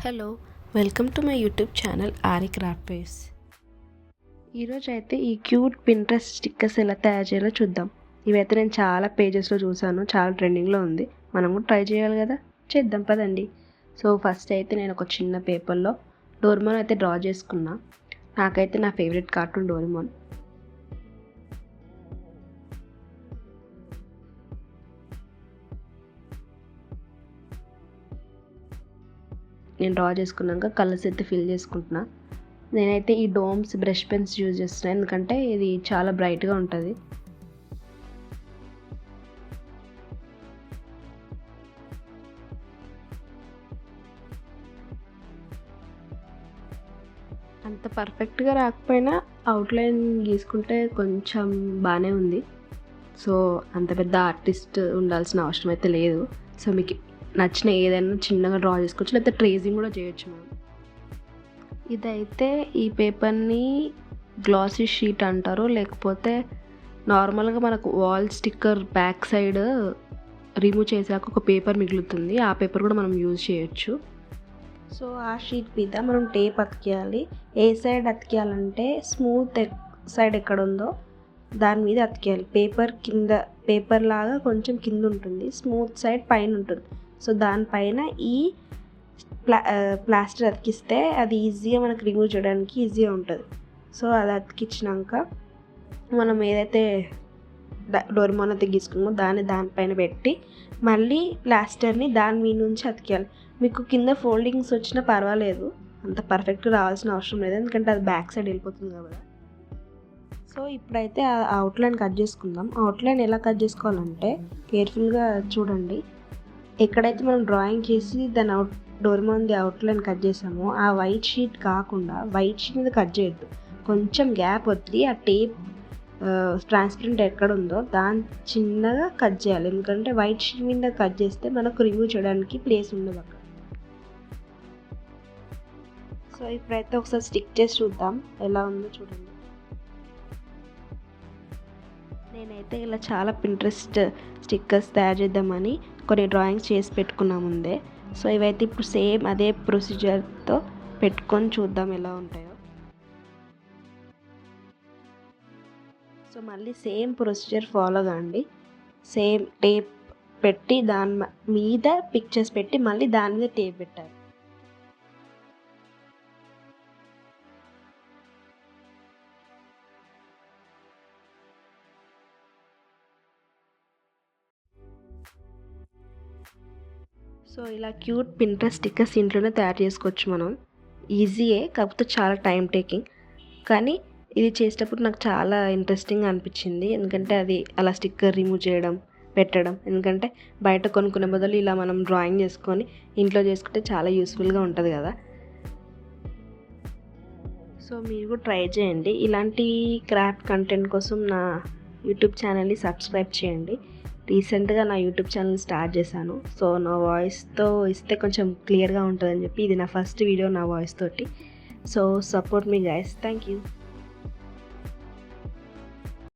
Hello, welcome to my YouTube channel aari craft వేస్. ఈరోజు అయితే ఈ క్యూట్ పింట్రెస్ట్ స్టిక్కర్స్ ఎలా తయారు చేయాలో చూద్దాం. ఇవైతే నేను చాలా పేజెస్లో చూసాను, చాలా ట్రెండింగ్లో ఉంది. మనం కూడా ట్రై చేయాలి కదా, చేద్దాం పదండి. సో ఫస్ట్ అయితే నేను ఒక చిన్న పేపర్లో డోరేమోన్ అయితే డ్రా చేసుకున్నా. నాకైతే నా ఫేవరెట్ కార్టూన్ డోరేమోన్. నేను డ్రా చేసుకున్నాక కలర్స్ అయితే ఫిల్ చేసుకుంటున్నా. నేనైతే ఈ డోమ్స్ బ్రష్ పెన్స్ యూజ్ చేస్తున్నాను, ఎందుకంటే ఇది చాలా బ్రైట్గా ఉంటుంది. అంత పర్ఫెక్ట్గా రాకపోయినా అవుట్లైన్ గీసుకుంటే కొంచెం బాగానే ఉంది. సో అంత పెద్ద ఆర్టిస్ట్ ఉండాల్సిన అవసరం అయితే లేదు. సో మీకు నచ్చిన ఏదైనా చిన్నగా డ్రా చేసుకోవచ్చు, లేకపోతే ట్రేసింగ్ కూడా చేయొచ్చు మనం. ఇదైతే ఈ పేపర్ని గ్లాసీ షీట్ అంటారు, లేకపోతే నార్మల్గా మనకు wall sticker back side remove చేసాక ఒక పేపర్ మిగులుతుంది, ఆ పేపర్ కూడా మనం యూజ్ చేయొచ్చు. సో ఆ షీట్ మీద మనం టేప్ అతికేయాలి. ఏ సైడ్ అతికేయాలంటే స్మూత్ సైడ్ ఎక్కడ ఉందో దాని మీద అతికేయాలి. పేపర్ లాగా కొంచెం కింద ఉంటుంది, స్మూత్ సైడ్ పైన ఉంటుంది. సో దానిపైన ఈ ప్లాస్టర్ అతికిస్తే అది ఈజీగా మనకు రిమూవ్ చేయడానికి ఈజీగా ఉంటుంది. సో అది అతికించినాక మనం ఏదైతే డోరేమోన్ అయితే గీసుకున్నామో దానిపైన పెట్టి మళ్ళీ ప్లాస్టర్ని దాని మీద నుంచి అతికేయాలి. మీకు కింద ఫోల్డింగ్స్ వచ్చినా పర్వాలేదు, అంత పర్ఫెక్ట్గా రావాల్సిన అవసరం లేదు, ఎందుకంటే అది బ్యాక్ సైడ్ వెళ్ళిపోతుంది కదా. సో ఇప్పుడైతే ఆ అవుట్లైన్ కట్ చేసుకుందాం. అవుట్లైన్ ఎలా కట్ చేసుకోవాలంటే కేర్ఫుల్గా చూడండి. ఎక్కడైతే మనం డ్రాయింగ్ చేసి డోరేమోన్ది అవుట్లైన్ కట్ చేసామో ఆ వైట్ షీట్ కాకుండా వైట్ షీట్ మీద కట్ చేయొద్దు, కొంచెం గ్యాప్ వదిలి ఆ టేప్ ట్రాన్స్పరెంట్ ఎక్కడ ఉందో దాన్ని చిన్నగా కట్ చేయాలి, ఎందుకంటే వైట్ షీట్ మీద కట్ చేస్తే మనకు రిమూవ్ చేయడానికి ప్లేస్ ఉండదు అక్కడ. సో ఇప్పుడైతే ఒకసారి స్టిక్ చేసి చూద్దాం ఎలా ఉందో చూడండి. నేనైతే ఇలా చాలా పింట్రెస్ట్ స్టిక్కర్స్ తయారు చేద్దామని కొన్ని డ్రాయింగ్స్ చేసి పెట్టుకున్నా ముందే. సో ఇవైతే ఇప్పుడు సేమ్ అదే ప్రొసీజర్తో పెట్టుకొని చూద్దాం ఎలా ఉంటాయో. సో మళ్ళీ సేమ్ ప్రొసీజర్ ఫాలో కాండి. సేమ్ టేప్ పెట్టి దాని మీద పిక్చర్స్ పెట్టి మళ్ళీ దాని మీద టేప్ పెట్టాలి. సో ఇలా క్యూట్ పింట్రెస్ట్ స్టిక్కర్స్ ఇంట్లోనే తయారు చేసుకోవచ్చు మనం. ఈజీయే, కాకపోతే చాలా టైం టేకింగ్. కానీ ఇది చేసేటప్పుడు నాకు చాలా ఇంట్రెస్టింగ్గా అనిపించింది, ఎందుకంటే అది అలా స్టిక్కర్ రిమూవ్ చేయడం పెట్టడం, ఎందుకంటే బయట కొనుక్కునే బదులు ఇలా మనం డ్రాయింగ్ చేసుకొని ఇంట్లో చేసుకుంటే చాలా యూస్ఫుల్గా ఉంటుంది కదా. సో మీరు కూడా ట్రై చేయండి. ఇలాంటి క్రాఫ్ట్ కంటెంట్ కోసం నా యూట్యూబ్ ఛానల్ని సబ్స్క్రైబ్ చేయండి. రీసెంట్గా నా యూట్యూబ్ ఛానల్ స్టార్ట్ చేశాను. సో నా వాయిస్తో ఇస్తే కొంచెం క్లియర్గా ఉంటుందని చెప్పి ఇది నా ఫస్ట్ వీడియో నా వాయిస్ తోటి. So support me guys. Thank you.